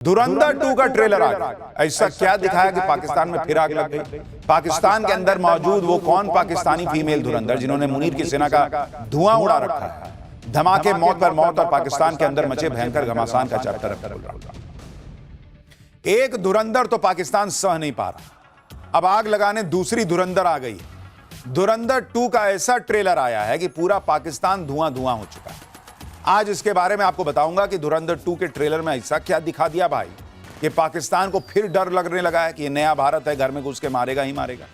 धुरंधर 2 का ट्रेलर आ गया। ऐसा क्या दिखाया कि पाकिस्तान में फिर आग लग गई। पाकिस्तान के अंदर मौजूद वो कौन पाकिस्तानी फीमेल धुरंधर जिन्होंने मुनीर की सेना का धुआं उड़ा रखा है। धमाके, मौत पर मौत और पाकिस्तान के अंदर मचे भयंकर घमासान का चैप्टर अब खुल रहा। एक धुरंधर तो पाकिस्तान सह नहीं पा रहा, अब आग लगाने दूसरी धुरंधर आ गई। धुरंधर 2 का ऐसा ट्रेलर आया है कि पूरा पाकिस्तान धुआं धुआं हो चुका है। आज इसके बारे में आपको बताऊंगा कि धुरंधर 2 के ट्रेलर में ऐसा क्या दिखा दिया भाई कि पाकिस्तान को फिर डर लगने लगा है कि ये नया भारत है, घर में घुस के मारेगा ही मारेगा।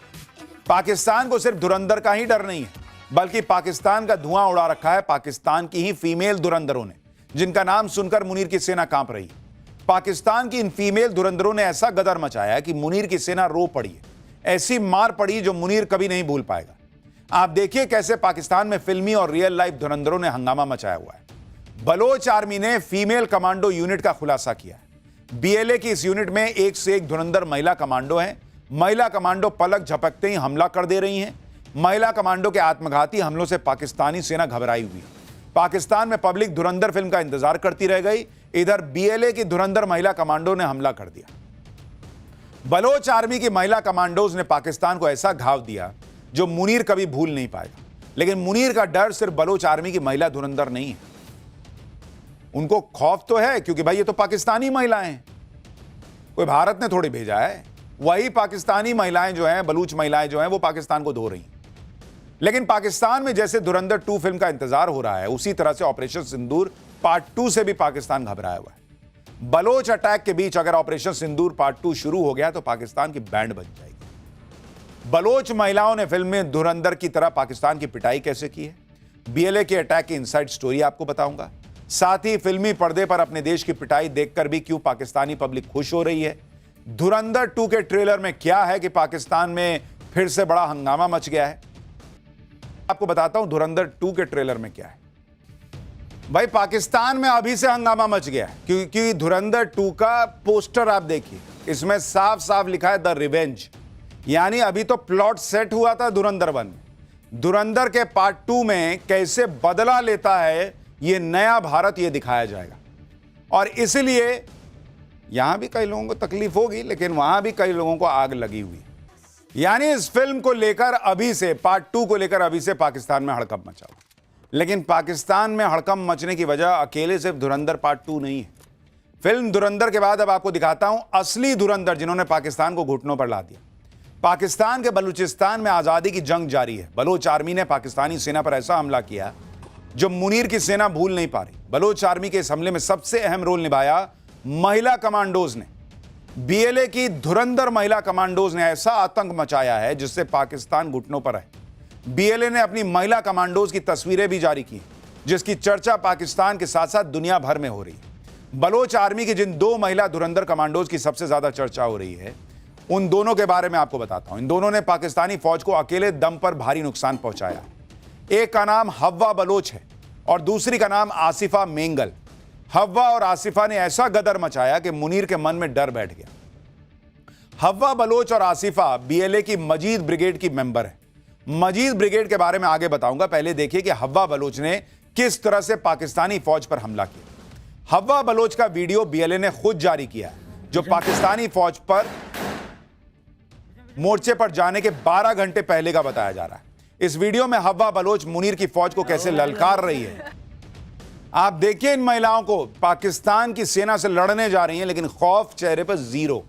पाकिस्तान को सिर्फ धुरंधर का ही डर नहीं है, बल्कि पाकिस्तान का धुआं उड़ा रखा है पाकिस्तान की ही फीमेल धुरंधरों ने, जिनका नाम सुनकर मुनीर की सेना कांप रही है। पाकिस्तान की इन फीमेल धुरंधरों ने ऐसा गदर मचाया कि मुनीर की सेना रो पड़ी है। ऐसी मार पड़ी जो मुनीर कभी नहीं भूल पाएगा। आप देखिए कैसे पाकिस्तान में फिल्मी और रियल लाइफ धुरंधरों ने हंगामा मचाया हुआ है। बलोच आर्मी ने फीमेल कमांडो यूनिट का खुलासा किया है। बीएलए की इस यूनिट में एक से एक धुरंधर महिला कमांडो हैं। महिला कमांडो पलक झपकते ही हमला कर दे रही हैं। महिला कमांडो के आत्मघाती हमलों से पाकिस्तानी सेना घबराई हुई है। पाकिस्तान में पब्लिक धुरंधर फिल्म का इंतजार करती रह गई। इधर बीएलए की धुरंधर महिला कमांडो ने हमला कर दिया। बलोच आर्मी की महिला कमांडोज ने पाकिस्तान को ऐसा घाव दिया जो मुनीर कभी भूल नहीं पाएगा। लेकिन मुनीर का डर सिर्फ बलोच आर्मी की महिला धुरंधर नहीं है। उनको खौफ तो है क्योंकि भाई ये तो पाकिस्तानी महिलाएं हैं, कोई भारत ने थोड़ी भेजा है। वही पाकिस्तानी महिलाएं जो हैं, बलूच महिलाएं जो हैं, वो पाकिस्तान को धो रही हैं। लेकिन पाकिस्तान में जैसे धुरंधर 2 फिल्म का इंतजार हो रहा है, उसी तरह से ऑपरेशन सिंदूर पार्ट 2 से भी पाकिस्तान घबराया हुआ है। बलोच अटैक के बीच अगर ऑपरेशन सिंदूर पार्ट 2 शुरू हो गया तो पाकिस्तान की बैंड बज जाएगी। बलोच महिलाओं ने फिल्म में धुरंधर की तरह पाकिस्तान की पिटाई कैसे की है, बीएलए के अटैक की इनसाइड स्टोरी आपको बताऊंगा। साथ ही फिल्मी पर्दे पर अपने देश की पिटाई देखकर भी क्यों पाकिस्तानी पब्लिक खुश हो रही है। धुरंधर 2 के ट्रेलर में क्या है कि पाकिस्तान में फिर से बड़ा हंगामा मच गया है। आपको बताता हूं धुरंधर 2 के ट्रेलर में क्या है। भाई पाकिस्तान में अभी से हंगामा मच गया है क्योंकि धुरंधर 2 का पोस्टर आप देखिए, इसमें साफ साफ लिखा है द रिवेंज, यानी अभी तो प्लॉट सेट हुआ था धुरंधर 1 में। धुरंधर के पार्ट 2 में कैसे बदला लेता है ये नया भारत, ये दिखाया जाएगा। और इसलिए यहां भी कई लोगों को तकलीफ होगी, लेकिन वहां भी कई लोगों को आग लगी हुई। यानी इस फिल्म को लेकर अभी से, पार्ट 2 को लेकर अभी से पाकिस्तान में हड़कंप मचा। लेकिन पाकिस्तान में हड़कंप मचने की वजह अकेले सिर्फ धुरंधर पार्ट 2 नहीं है। फिल्म धुरंधर के बाद अब आपको दिखाता हूं असली धुरंधर जिन्होंने पाकिस्तान को घुटनों पर ला दिया। पाकिस्तान के बलूचिस्तान में आजादी की जंग जारी है। बलोच आर्मी ने पाकिस्तानी सेना पर ऐसा हमला किया जो मुनीर की सेना भूल नहीं पा रही। बलोच आर्मी के इस हमले में सबसे अहम रोल निभाया महिला कमांडोज ने। बीएलए की धुरंधर महिला कमांडोज ने ऐसा आतंक मचाया है जिससे पाकिस्तान घुटनों पर है। बीएलए ने अपनी महिला कमांडोज की तस्वीरें भी जारी की, जिसकी चर्चा पाकिस्तान के साथ साथ दुनिया भर में हो रही है। बलोच आर्मी की जिन 2 महिला धुरंधर कमांडोज की सबसे ज्यादा चर्चा हो रही है, उन दोनों के बारे में आपको बताता हूं। इन दोनों ने पाकिस्तानी फौज को अकेले दम पर भारी नुकसान पहुंचाया। एक का नाम हव्वा बलोच है और दूसरी का नाम आसिफा मेंगल। हव्वा और आसिफा ने ऐसा गदर मचाया कि मुनीर के मन में डर बैठ गया। हव्वा बलोच और आसिफा बीएलए की मजीद ब्रिगेड की मेंबर है। मजीद ब्रिगेड के बारे में आगे बताऊंगा, पहले देखिए कि हव्वा बलोच ने किस तरह से पाकिस्तानी फौज पर हमला किया। हव्वा बलोच का वीडियो बीएलए ने खुद जारी किया है, जो पाकिस्तानी फौज पर मोर्चे पर जाने के 12 घंटे पहले का बताया जा रहा है। इस वीडियो में हव्वा बलोच मुनीर की फौज को कैसे ललकार रही है। आप देखिए इन महिलाओं को, पाकिस्तान की सेना से लड़ने जा रही हैं लेकिन खौफ चेहरे पर जीरो।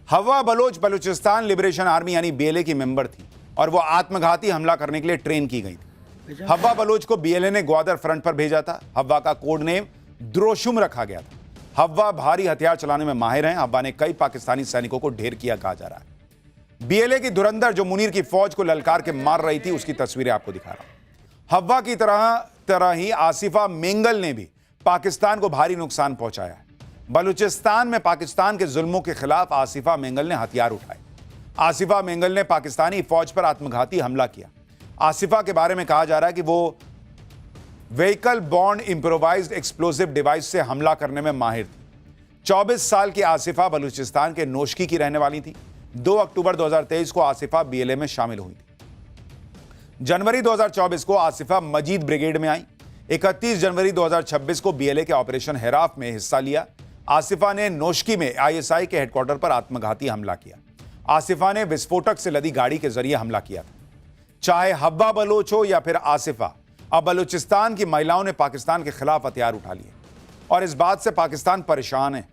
हव्वा बलोच बलूचिस्तान लिबरेशन आर्मी यानी बीएलए की मेंबर थी और वो आत्मघाती हमला करने के लिए ट्रेन की गई थी। हव्वा बलोच को बीएलए ने ग्वादर फ्रंट पर भेजा था। हव्वा का कोड नेम द्रोशुम रखा गया था। हव्वा भारी हथियार चलाने में माहिर हैं। हव्वा ने कई पाकिस्तानी सैनिकों को ढेर किया कहा जा रहा है। बीएलए की धुरंधर जो मुनीर की फौज को ललकार के मार रही थी, उसकी तस्वीरें आपको दिखा रहा हूं। हव्वा की तरह ही आसिफा मेंगल ने भी पाकिस्तान को भारी नुकसान पहुंचाया है। बलूचिस्तान में पाकिस्तान के जुल्मों के खिलाफ आसिफा मेंगल ने हथियार उठाए। आसिफा मेंगल ने पाकिस्तानी फौज पर आत्मघाती हमला किया। आसिफा के बारे में कहा जा रहा है कि वो vehicle born improvised explosive device से हमला करने में माहिर थी। 24 साल की आसिफा बलूचिस्तान के नोशकी की रहने वाली थी। 2 अक्टूबर 2023 को आसिफा बीएलए में शामिल हुई थी। जनवरी 2024 को आसिफा मजीद ब्रिगेड में आई। 31 जनवरी 2026 को बीएलए के ऑपरेशन हेराफ में हिस्सा लिया। आसिफा ने नोशकी में आईएसआई के हेडक्वार्टर पर आत्मघाती हमला किया। आसिफा ने विस्फोटक से लदी गाड़ी के जरिए हमला किया था। चाहे हब्बा बलोच हो या फिर आसिफा, अब बलूचिस्तान की महिलाओं ने पाकिस्तान के खिलाफ हथियार उठा लिए और इस बात से पाकिस्तान परेशान है।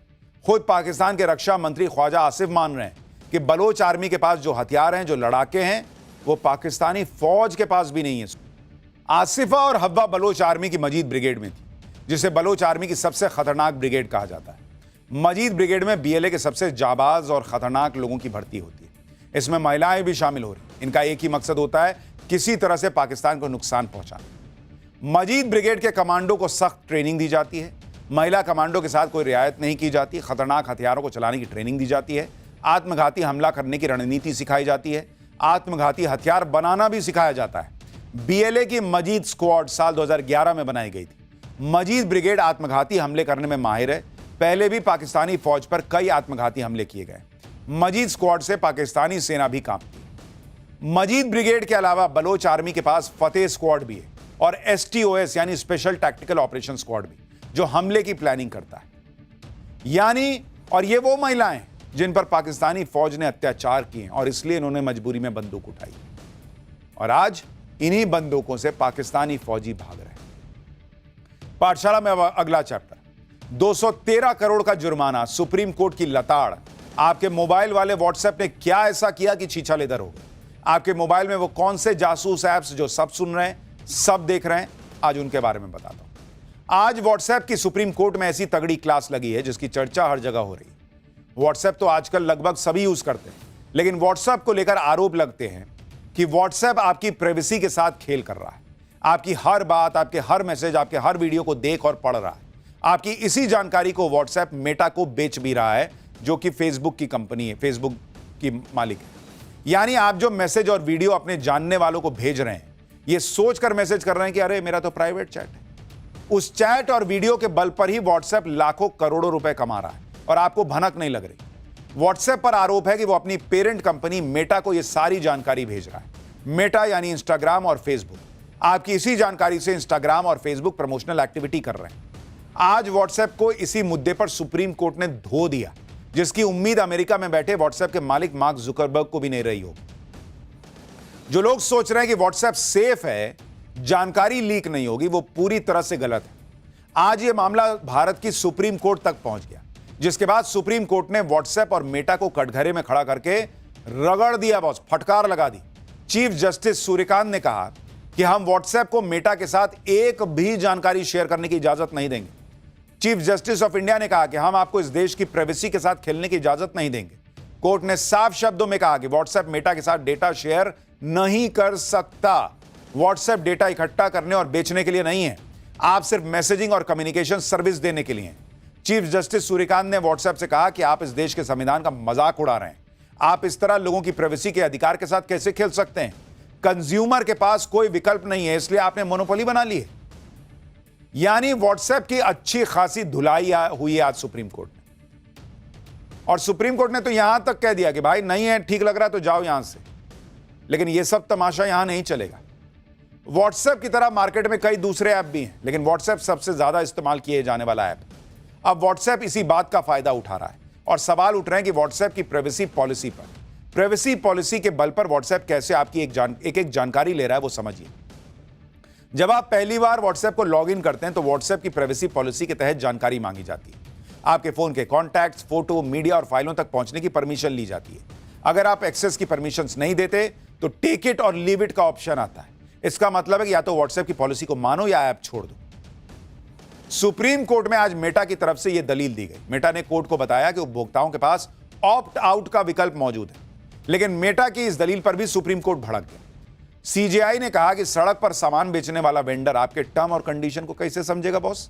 खुद पाकिस्तान के रक्षा मंत्री ख्वाजा आसिफ मान रहे हैं कि बलोच आर्मी के पास जो हथियार हैं, जो लड़ाके हैं, वो पाकिस्तानी फौज के पास भी नहीं है। आसिफा और हब्बा बलोच आर्मी की मजीद ब्रिगेड में थी, जिसे बलोच आर्मी की सबसे खतरनाक ब्रिगेड कहा जाता है। मजीद ब्रिगेड में बीएलए के सबसे जाबाज और खतरनाक लोगों की भर्ती होती है। इसमें महिलाएं भी शामिल हो रही। इनका एक ही मकसद होता है, किसी तरह से पाकिस्तान को नुकसान पहुंचाना। मजीद ब्रिगेड के कमांडो को सख्त ट्रेनिंग दी जाती है। महिला कमांडो के साथ कोई रियायत नहीं की जाती। खतरनाक हथियारों को चलाने की ट्रेनिंग दी जाती है। आत्मघाती हमला करने की रणनीति सिखाई जाती है। आत्मघाती हथियार बनाना भी सिखाया जाता है। बीएलए की मजीद स्क्वाड साल 2011 में बनाई गई थी। मजीद ब्रिगेड आत्मघाती हमले करने में माहिर है। पहले भी पाकिस्तानी फौज पर कई आत्मघाती हमले किए गए। मजीद स्क्वाड से पाकिस्तानी सेना भी कांपती है। मजीद ब्रिगेड के अलावा बलोच आर्मी के पास फतेह स्क्वाड भी है और एसटीओएस यानी स्पेशल टैक्टिकल ऑपरेशन स्क्वाड भी, जो हमले की प्लानिंग करता है। यानी और ये वो महिलाएं जिन पर पाकिस्तानी फौज ने अत्याचार किए और इसलिए इन्होंने मजबूरी में बंदूक उठाई और आज इन्हीं बंदूकों से पाकिस्तानी फौजी भाग रहे हैं। पाठशाला में अगला चैप्टर, 213 करोड़ का जुर्माना, सुप्रीम कोर्ट की लताड़। आपके मोबाइल वाले व्हाट्सएप ने क्या ऐसा किया कि छीछा लेदर हो गए? आपके मोबाइल में वो कौन से जासूस ऐप्स जो सब सुन रहे हैं, सब देख रहे हैं, आज उनके बारे में बताता हूं। आज व्हाट्सएप की सुप्रीम कोर्ट में ऐसी तगड़ी क्लास लगी है जिसकी चर्चा हर जगह हो रही है। व्हाट्सएप तो आजकल लगभग सभी यूज करते हैं, लेकिन व्हाट्सएप को लेकर आरोप लगते हैं कि व्हाट्सएप आपकी प्राइवेसी के साथ खेल कर रहा है। आपकी हर बात, आपके हर मैसेज, आपके हर वीडियो को देख और पढ़ रहा है। आपकी इसी जानकारी को व्हाट्सएप मेटा को बेच भी रहा है, जो कि फेसबुक की कंपनी है, फेसबुक की मालिक है। यानी आप जो मैसेज और वीडियो अपने जानने वालों को भेज रहे हैं, ये सोचकर मैसेज कर रहे हैं कि अरे मेरा तो प्राइवेट चैट है। उस चैट और वीडियो के बल पर ही व्हाट्सएप लाखों करोड़ों रुपए कमा रहा है और आपको भनक नहीं लग रही। व्हाट्सएप पर आरोप है कि वो अपनी पेरेंट कंपनी मेटा को यह सारी जानकारी भेज रहा है। मेटा यानी इंस्टाग्राम और फेसबुक। आपकी इसी जानकारी से इंस्टाग्राम और फेसबुक प्रमोशनल एक्टिविटी कर रहे हैं। आज व्हाट्सएप को इसी मुद्दे पर सुप्रीम कोर्ट ने धो दिया, जिसकी उम्मीद अमेरिका में बैठे व्हाट्सएप के मालिक मार्क जुकरबर्ग को भी नहीं रही होगी। जो लोग सोच रहे हैं कि व्हाट्सएप सेफ है, जानकारी लीक नहीं होगी, वो पूरी तरह से गलत है। आज यह मामला भारत की सुप्रीम कोर्ट तक पहुंच गया, जिसके बाद सुप्रीम कोर्ट ने व्हाट्सएप और मेटा को कटघरे में खड़ा करके रगड़ दिया, बॉस, फटकार लगा दी। चीफ जस्टिस सूर्यकांत ने कहा कि हम व्हाट्सएप को मेटा के साथ एक भी जानकारी शेयर करने की इजाजत नहीं देंगे। चीफ जस्टिस ऑफ इंडिया ने कहा कि हम आपको इस देश की प्राइवेसी के साथ खेलने की इजाजत नहीं देंगे। कोर्ट ने साफ शब्दों में कहा कि व्हाट्सएप मेटा के साथ डेटा शेयर नहीं कर सकता। व्हाट्सएप डेटा इकट्ठा करने और बेचने के लिए नहीं है, आप सिर्फ मैसेजिंग और कम्युनिकेशन सर्विस देने के लिए हैं। चीफ जस्टिस सूर्यकांत ने व्हाट्सएप से कहा कि आप इस देश के संविधान का मजाक उड़ा रहे हैं। आप इस तरह लोगों की प्राइवेसी के अधिकार के साथ कैसे खेल सकते हैं? कंज्यूमर के पास कोई विकल्प नहीं है, इसलिए आपने मोनोपोली बना ली है। यानी व्हाट्सएप की अच्छी खासी धुलाई हुई है आज सुप्रीम कोर्ट में। और सुप्रीम कोर्ट ने तो यहां तक कह दिया कि भाई नहीं है, ठीक लग रहा है तो जाओ यहां से। लेकिन यह सब तमाशा यहां नहीं चलेगा। व्हाट्सएप की तरह मार्केट में कई दूसरे ऐप भी हैं, लेकिन व्हाट्सएप सबसे ज्यादा इस्तेमाल किए जाने वाला ऐप। अब व्हाट्सएप इसी बात का फायदा उठा रहा है और सवाल उठ रहे हैं कि व्हाट्सएप की प्राइवेसी पॉलिसी पर, प्राइवेसी पॉलिसी के बल पर व्हाट्सएप कैसे आपकी एक जानकारी ले रहा है, वो समझिए। जब आप पहली बार व्हाट्सएप को लॉग इन करते हैं तो व्हाट्सएप की प्राइवेसी पॉलिसी के तहत जानकारी मांगी जाती है। आपके फोन के कॉन्टैक्ट्स, फोटो, मीडिया और फाइलों तक पहुंचने की परमिशन ली जाती है। अगर आप एक्सेस की परमिशन नहीं देते तो टेक इट और लीव इट का ऑप्शन आता है। इसका मतलब है कि या तो व्हाट्सएप की पॉलिसी को मानो या ऐप छोड़ दो। सुप्रीम कोर्ट में आज मेटा की तरफ से यह दलील दी गई। मेटा ने कोर्ट को बताया कि उपभोक्ताओं के पास ऑप्ट आउट का विकल्प मौजूद है, लेकिन मेटा की इस दलील पर भी सुप्रीम कोर्ट भड़क गया। सीजेआई ने कहा कि सड़क पर सामान बेचने वाला वेंडर आपके टर्म और कंडीशन को कैसे समझेगा बॉस?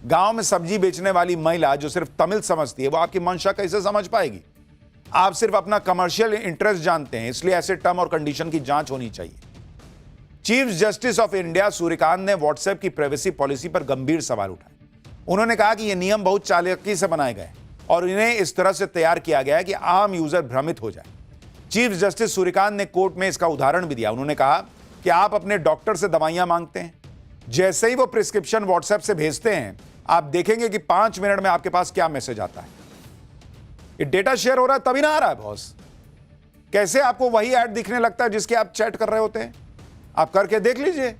गांव में सब्जी बेचने वाली महिला जो सिर्फ तमिल समझती है, वो आपकी मंशा कैसे समझ पाएगी? आप सिर्फ अपना कमर्शियल इंटरेस्ट जानते हैं, इसलिए ऐसे टर्म और कंडीशन की जांच होनी चाहिए। Chief justice of India Suryakant ने व्हाट्सएप की प्राइवेसी पॉलिसी पर गंभीर सवाल उठाए। उन्होंने कहा कि ये नियम बहुत चालाकी से बनाए गए और इन्हें इस तरह से तैयार किया गया है कि आम यूजर भ्रमित हो जाए। चीफ जस्टिस सूर्यकांत ने कोर्ट में इसका उदाहरण भी दिया। उन्होंने कहा कि आप अपने डॉक्टर से दवाइयां मांगते हैं, जैसे ही वो प्रिस्क्रिप्शन व्हाट्सएप से भेजते हैं आप देखेंगे कि 5 मिनट में आपके पास क्या मैसेज आता है। ये डेटा शेयर हो रहा है तभी ना आ रहा है बॉस। कैसे आपको वही ऐड दिखने लगता है जिसके आप चैट कर रहे होते हैं? आप करके देख लीजिए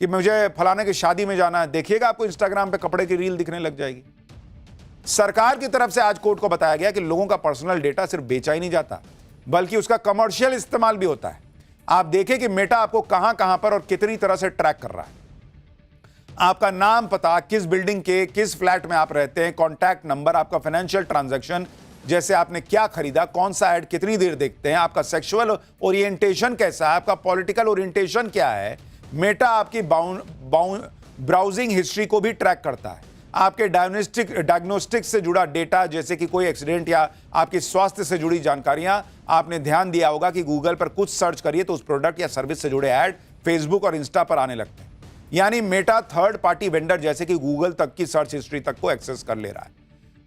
कि मुझे फलाने की शादी में जाना है, देखिएगा आपको इंस्टाग्राम पे कपड़े की रील दिखने लग जाएगी। सरकार की तरफ से आज कोर्ट को बताया गया कि लोगों का पर्सनल डेटा सिर्फ बेचा ही नहीं जाता बल्कि उसका कमर्शियल इस्तेमाल भी होता है। आप देखें कि मेटा आपको कहां पर और कितनी तरह से ट्रैक कर रहा है। आपका नाम, पता, किस बिल्डिंग के किस फ्लैट में आप रहते हैं, कॉन्टैक्ट नंबर, आपका फाइनेंशियल ट्रांजैक्शन, जैसे आपने क्या खरीदा, कौन सा ऐड कितनी देर देखते हैं, आपका सेक्सुअल ओरिएंटेशन कैसा है, आपका पॉलिटिकल ओरिएंटेशन क्या है। मेटा आपकी ब्राउजिंग हिस्ट्री को भी ट्रैक करता है। आपके डायग्नोस्टिक से जुड़ा डेटा, जैसे कि कोई एक्सीडेंट या आपकी स्वास्थ्य से जुड़ी जानकारियां, आपने ध्यान दिया होगा कि गूगल पर कुछ सर्च करिए तो उस प्रोडक्ट या सर्विस से जुड़े ऐड फेसबुक और इंस्टा पर आने लगते हैं। यानी मेटा थर्ड पार्टी वेंडर जैसे कि गूगल तक की सर्च हिस्ट्री तक को एक्सेस कर ले रहा है।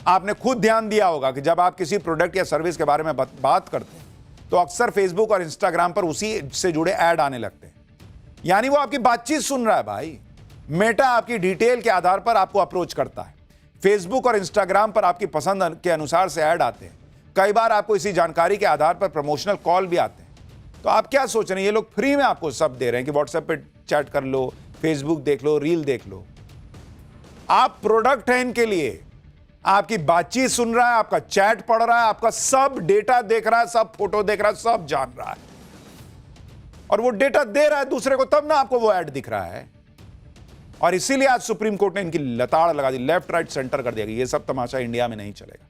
आपने खुद ध्यान दिया होगा कि जब आप किसी प्रोडक्ट या सर्विस के बारे में बात करते हैं तो अक्सर फेसबुक और इंस्टाग्राम पर उसी से जुड़े ऐड आने लगते हैं। यानी वो आपकी बातचीत सुन रहा है भाई। मेटा आपकी डिटेल के आधार पर आपको अप्रोच करता है। फेसबुक और इंस्टाग्राम पर आपकी पसंद के अनुसार से ऐड आते हैं। कई बार आपको इसी जानकारी के आधार पर प्रमोशनल कॉल भी आते हैं। तो आप क्या सोच रहे हैं? ये लोग फ्री में आपको सब दे रहे हैं कि व्हाट्सएप पे चैट कर लो, फेसबुक देख लो, रील देख लो। आप प्रोडक्ट हैं इनके लिए। आपकी बातचीत सुन रहा है, आपका चैट पढ़ रहा है, आपका सब डेटा देख रहा है, सब फोटो देख रहा है, सब जान रहा है, और वो डेटा दे रहा है दूसरे को, तब ना आपको वो ऐड दिख रहा है। और इसीलिए आज सुप्रीम कोर्ट ने इनकी लताड़ लगा दी, लेफ्ट राइट सेंटर कर दिया कि ये सब तमाशा इंडिया में नहीं चलेगा।